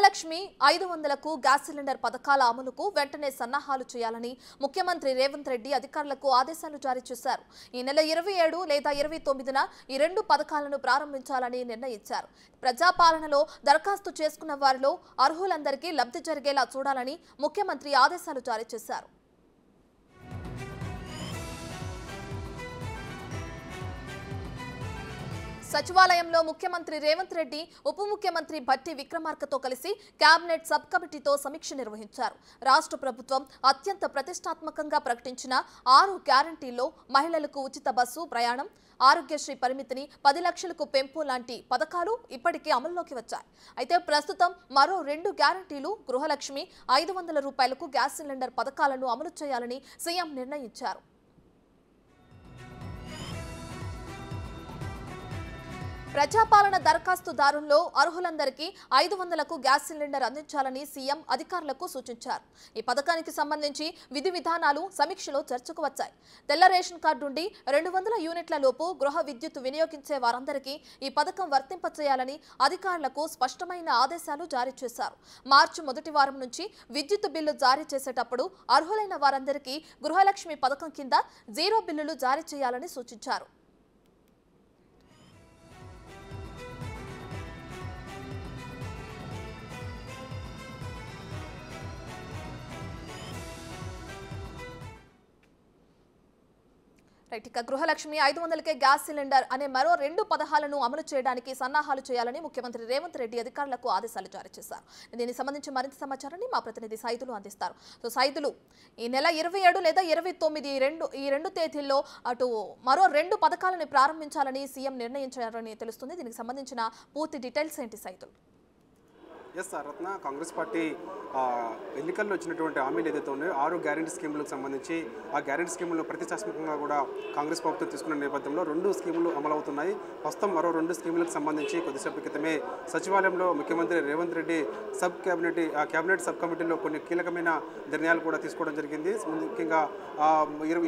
గృహలక్ష్మి 500కు gas cylinder పథకాల అమలుకు వెంటనే సన్నాహాలు చేయాలని ముఖ్యమంత్రి రేవంత్ రెడ్డి అధికారులకు ఆదేశాలు జారీ చేశారు. ఈ నెల 27 లేదా 29న ఈ రెండు పథకాలను ప్రారంభించాలని నిర్ణయించారు. ప్రజాపాలనలో దరఖాస్తు చేసుకున్న వారిలో అర్హులందరికీ లబ్ధి జరిగేలా చూడాలని ముఖ్యమంత్రి ఆదేశాలు జారీ చేశారు. సచివాలయంలో ముఖ్యమంత్రి రేవంత్ రెడ్డి ఉప ముఖ్యమంత్రి భట్టి విక్రమార్కతో కలిసి కేబినెట్ సబ్ కమిటీతో సమీక్ష నిర్వహించారు. రాష్ట్ర ప్రభుత్వం అత్యంత ప్రతిష్టాత్మకంగా ప్రకటించిన 6 గ్యారంటీల్లో మహిళలకు ఉచిత బస్సు ప్రయాణం, ఆరోగ్యశ్రీ పరిమితిని 10 లక్షలకు పెంపు లాంటి పథకాలు ఇప్పటికే అమల్లోకి వచ్చాయి. అయితే ప్రస్తుతం మరో 2 గ్యారంటీలు గృహలక్ష్మి 500 రూపాయలకు గ్యాస్ సిలిండర్ పథకాలను అమలు చేయాలని సీఎం నిర్ణయించారు. ప్రజాపాలన దరఖాస్తుదారుల్లో అర్హులందరికీ 500కు గ్యాస్ సిలిండర్ అందించాలని సీఎం అధికారులకు సూచించారు. ఈ పథకానికి సంబంధించి విధి విధానాలు సమీక్షలో చర్చకు వచ్చాయి. తెల్ల రేషన్ కార్డు నుండి 200 యూనిట్ల లోపు గృహ విద్యుత్ వినియోగించే వారందరికీ ఈ పథకం వర్తింపచేయాలని అధికారులకు స్పష్టమైన ఆదేశాలు జారీ చేశారు. మార్చి మొదటి వారం నుంచి విద్యుత్ బిల్లు జారీ చేసేటప్పుడు అర్హులైన వారందరికీ గృహలక్ష్మి పథకం కింద 0 బిల్లులు జారీ చేయాలని సూచించారు. ఇక గృహలక్ష్మి 500కే గ్యాస్ సిలిండర్ అనే మరో 2 పథకాలను అమలు చేయడానికి సన్నాహాలు చేయాలని ముఖ్యమంత్రి రేవంత్ రెడ్డి అధికారులకు ఆదేశాలు జారీ చేశారు. దీనికి సంబంధించి మరింత సమాచారాన్ని మా ప్రతినిధి సైదులు అందిస్తారు. సో సైదులు, ఈ నెల 27 లేదా 29 ఈ రెండు తేదీల్లో అటు మరో 2 పథకాలను ప్రారంభించాలని సీఎం నిర్ణయించారని తెలుస్తుంది. దీనికి సంబంధించిన పూర్తి డీటెయిల్స్ ఏంటి సైదులు? ఎస్ రత్న, కాంగ్రెస్ పార్టీ ఎన్నికల్లో వచ్చినటువంటి హామీలు ఏదైతే ఉన్నాయో 6 గ్యారెంటీ స్కీములకు సంబంధించి ఆ గ్యారెంటీ స్కీములను ప్రతిష్టాత్మకంగా కూడా కాంగ్రెస్ ప్రభుత్వం తీసుకున్న నేపథ్యంలో 2 స్కీములు అమలవుతున్నాయి. ప్రస్తుతం మరో 2 స్కీములకు సంబంధించి కొద్దిసేపు క్రితమే సచివాలయంలో ముఖ్యమంత్రి రేవంత్ రెడ్డి కేబినెట్ సబ్ కమిటీలో కొన్ని కీలకమైన నిర్ణయాలు కూడా తీసుకోవడం జరిగింది. ముఖ్యంగా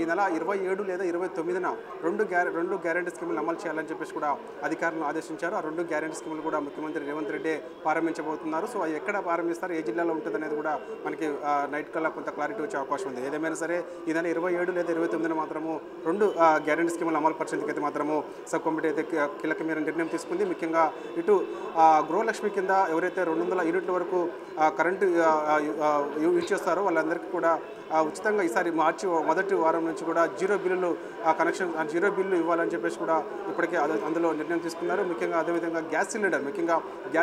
ఈ నెల 27 లేదా 29న 2 గ్యారెంటీ స్కీములు అమలు చేయాలని చెప్పేసి కూడా అధికారులను ఆదేశించారు. ఆ 2 గ్యారెంటీ స్కీములు కూడా ముఖ్యమంత్రి రేవంత్ రెడ్డి ప్రారంభించబోతున్నారు. సో అవి ఎక్కడ ప్రారంభిస్తారు, ఏ జిల్లాలో ఉంటుంది అనేది కూడా మనకి నైట్ కల్లా కొంత క్లారిటీ వచ్చే అవకాశం ఉంది. ఏదేమైనా సరే ఈ నెల 27 లేదా 29న మాత్రము 2 గ్యారెంటీ స్కీములు అమలు పరిచేందుకైతే మాత్రము సబ్ కమిటీ అయితే కీలకమైన నిర్ణయం తీసుకుంది. ముఖ్యంగా ఇటు గృహలక్ష్మి కింద ఎవరైతే 200 యూనిట్ల వరకు కరెంటు యూజ్ చేస్తారో వాళ్ళందరికీ కూడా ఉచితంగా ఈసారి మార్చి మొదటి వారం నుంచి కూడా 0 బిల్లులు కనెక్షన్ 0 బిల్లు ఇవ్వాలని చెప్పేసి కూడా ఇప్పటికే అందులో నిర్ణయం తీసుకున్నారు. ముఖ్యంగా అదేవిధంగా గ్యాస్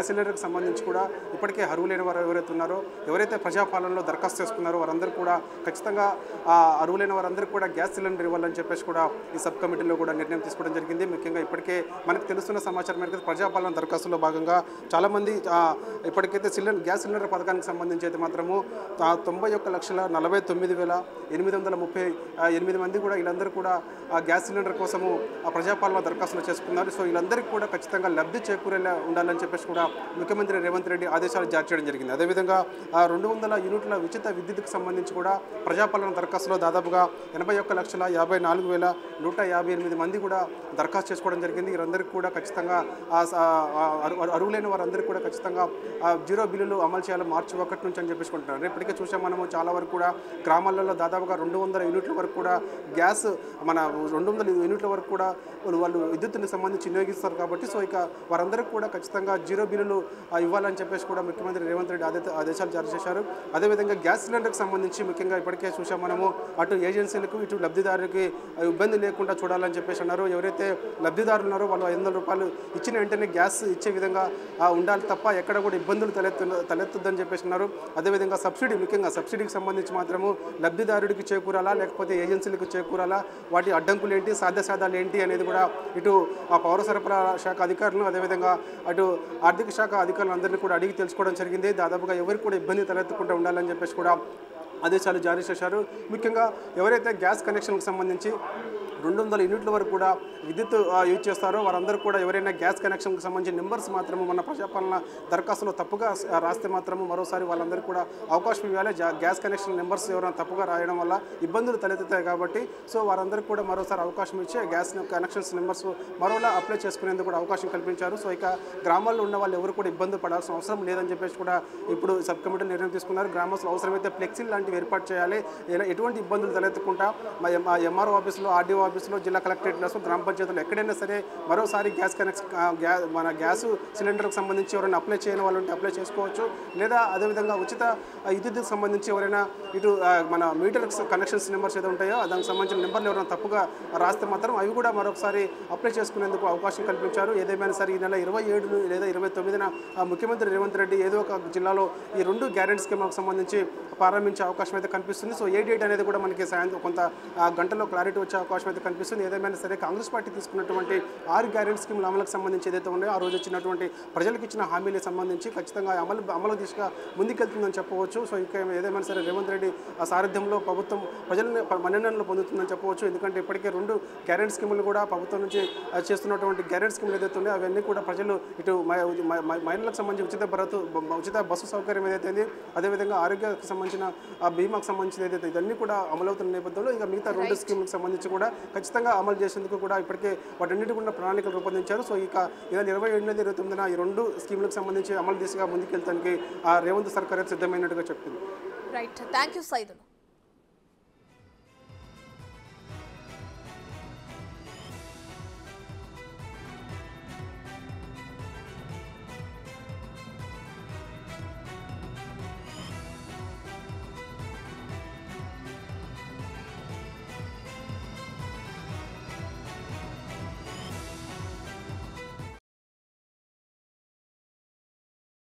సిలిండర్కి సంబంధించి కూడా ఇప్పటికే అర్హులైన వారు ఎవరైతే ఉన్నారో, ఎవరైతే ప్రజాపాలనలో దరఖాస్తు చేసుకున్నారో వారందరూ కూడా ఖచ్చితంగా అర్హులైన వారందరికీ కూడా గ్యాస్ సిలిండర్ ఇవ్వాలని చెప్పేసి కూడా ఈ సబ్ కమిటీలో కూడా నిర్ణయం తీసుకోవడం జరిగింది. ముఖ్యంగా ఇప్పటికే మనకు తెలుస్తున్న సమాచారం మేరకు ప్రజాపాలన దరఖాస్తులో భాగంగా చాలామంది ఇప్పటికైతే గ్యాస్ సిలిండర్ పథకానికి సంబంధించి అయితే మాత్రము 91,49,838 మంది కూడా వీళ్ళందరూ కూడా గ్యాస్ సిలిండర్ కోసము ప్రజాపాలన దరఖాస్తులు చేసుకున్నారు. సో వీళ్ళందరికీ కూడా ఖచ్చితంగా లబ్ధి చేకూరేలా ఉండాలని చెప్పేసి కూడా ముఖ్యమంత్రి రేవంత్ రెడ్డి ఆదేశాలు జారీ చేయడం జరిగింది. అదేవిధంగా 200 యూనిట్ల ఉచిత విద్యుత్కు సంబంధించి కూడా ప్రజాపాలన దరఖాస్తులో దాదాపుగా 81,54,158 మంది కూడా దరఖాస్తు చేసుకోవడం జరిగింది. వీరందరికీ కూడా ఖచ్చితంగా అర్హులైన వారందరికీ కూడా ఖచ్చితంగా 0 బిల్లులు అమలు చేయాలి మార్చి 1 నుంచి అని చెప్పేసుకుంటున్నారు. ఇప్పటికే చూసాం మనము చాలా వరకు కూడా గ్రామాలలో దాదాపుగా 200 యూనిట్ల వరకు కూడా గ్యాస్ 200 యూనిట్ల వరకు కూడా వాళ్ళు విద్యుత్తుని సంబంధించి వినియోగిస్తారు కాబట్టి సో ఇక వారందరికీ కూడా ఖచ్చితంగా 0 బిల్లులు ఇవ్వాలని చెప్పేసి కూడా ముఖ్యమంత్రి రేవంత్ రెడ్డి ఆదేశాలు జారీ చేశారు. అదేవిధంగా గ్యాస్ సిలిండర్కి సంబంధించి ముఖ్యంగా ఇప్పటికే చూసాం మనము అటు ఏజెన్సీలకు ఇటు లబ్ధిదారులకి ఇబ్బంది లేకుండా చూడాలని చెప్పేసి అన్నారు. ఎవరైతే లబ్ధిదారులు ఉన్నారో వాళ్ళు 500 రూపాయలు ఇచ్చిన వెంటనే గ్యాస్ ఇచ్చే విధంగా ఉండాలి తప్ప ఎక్కడ కూడా ఇబ్బందులు తలెత్తొద్దని చెప్పేసి అన్నారు. అదేవిధంగా ముఖ్యంగా సబ్సిడీకి సంబంధించి మాత్రము లబ్ధిదారుడికి చేకూరాలా లేకపోతే ఏజెన్సీలకు చేకూరాలా, వాటి అడ్డంకులు ఏంటి, సాధ్యసాధాలు ఏంటి అనేది కూడా ఇటు పౌర సరఫరా శాఖ అధికారులను అదేవిధంగా అటు ఆర్థిక శాఖ అధికారులందరినీ కూడా అడిగి తెలుసుకోవడం జరిగింది. దాదాపుగా ఎవరికి కూడా ఇబ్బంది తలెత్తకుండా ఉండాలని చెప్పేసి కూడా ఆదేశాలు జారీ చేశారు. ముఖ్యంగా ఎవరైతే గ్యాస్ కనెక్షన్కి సంబంధించి 200 యూనిట్ల వరకు కూడా విద్యుత్ యూజ్ చేస్తారో వారందరూ కూడా ఎవరైనా గ్యాస్ కనెక్షన్కి సంబంధించిన నెంబర్స్ మాత్రము మన ప్రజాపాలన దరఖాస్తులో తప్పుగా రాస్తే మాత్రము మరోసారి వాళ్ళందరికీ కూడా అవకాశం ఇవ్వాలి. గ్యాస్ కనెక్షన్ నెంబర్స్ ఎవరైనా తప్పుగా రాయడం వల్ల ఇబ్బందులు తలెత్తుతాయి కాబట్టి సో వారందరికీ కూడా మరోసారి అవకాశం ఇచ్చి గ్యాస్ కనెక్షన్స్ నెంబర్స్ మరోలా అప్లై చేసుకునేందుకు కూడా అవకాశం కల్పించారు. సో ఇక గ్రామాల్లో ఉన్న వాళ్ళు ఎవరు కూడా ఇబ్బంది పడాల్సిన అవసరం లేదని చెప్పేసి కూడా ఇప్పుడు సబ్ కమిటీ నిర్ణయం తీసుకున్నారు. గ్రామాల్లో అవసరమైతే ఫ్లెక్సీలు లాంటివి ఏర్పాటు చేయాలి. ఎటువంటి ఇబ్బందులు తలెత్తకుండా మా ఎంఆర్ఓ ఆఫీసులో, ఆర్డీఓ ఆఫీసులో, జిల్లా కలెక్టరేట్లో, గ్రామ పంచాయతీలో ఎక్కడైనా సరే మరోసారి మన గ్యాస్ సిలిండర్కి సంబంధించి ఎవరైనా అప్లై చేయని వాళ్ళు ఉంటే అప్లై చేసుకోవచ్చు. లేదా అదేవిధంగా ఉచిత విద్యుత్కి సంబంధించి ఎవరైనా ఇటు మన మీటర్ కనెక్షన్స్ నెంబర్స్ ఏదో ఉంటాయో దానికి సంబంధించిన నెంబర్లు ఎవరైనా తప్పుగా రాస్తే మాత్రం అవి కూడా మరొకసారి అప్లై చేసుకునేందుకు అవకాశం కల్పించారు. ఏదేమైనా సరే ఈ నెల 27 లేదా 29న ముఖ్యమంత్రి రేవంత్ రెడ్డి ఏదో ఒక జిల్లాలో ఈ 2 గ్యారెంటీ స్కీమ్లకు సంబంధించి ప్రారంభించే అవకాశం అయితే కనిపిస్తుంది. సో ఏ డేట్ అనేది కూడా మనకి సాయంత్రం కొంత గంటలో క్లారిటీ వచ్చే అవకాశం అయితే కనిపిస్తుంది. ఏదేమైనా సరే కాంగ్రెస్ పార్టీ తీసుకున్నటువంటి 6 గ్యారెంటీ స్కీమ్ల అమలుకు సంబంధించి ఏదైతే ఉన్నాయో ఆ రోజు వచ్చినటువంటి ప్రజలకు ఇచ్చిన హామీలకు సంబంధించి ఖచ్చితంగా అమలు దిశగా ముందుకెళ్తుందని చెప్పవచ్చు. సో ఇంకా ఏదేమైనా సరే రేవంత్ రెడ్డి ఆ సారథ్యంలో ప్రభుత్వం ప్రజలను మన్ననలు పొందుతుందని చెప్పవచ్చు. ఎందుకంటే ఇప్పటికే 2 గ్యారెంటీ స్కీములు కూడా ప్రభుత్వం నుంచి చేస్తున్నటువంటి గ్యారెంటీ స్కీములు ఏదైతే ఉన్నాయో అవన్నీ కూడా ప్రజలు ఇటు మహిళలకు సంబంధించి ఉచిత బస్సు సౌకర్యం ఏదైతే అదేవిధంగా ఆరోగ్యానికి సంబంధించిన బీమాకు సంబంధించిన ఏదైతే ఇవన్నీ కూడా అమలవుతున్న నేపథ్యంలో ఇక మిగతా 2 స్కీములకు సంబంధించి కూడా ఖచ్చితంగా అమలు చేసేందుకు కూడా ఇప్పటికే వాటన్నిటి కూడా ప్రణాళికలు రూపొందించారు. సో ఇక ఇలా 27 29న ఈ 2 స్కీములకు సంబంధించి అమలు దిశగా ముందుకెళ్తానికి రేవంత్ సర్కార్ సిద్ధమైనట్టుగా చెప్పింది. Right, thank you Saidul.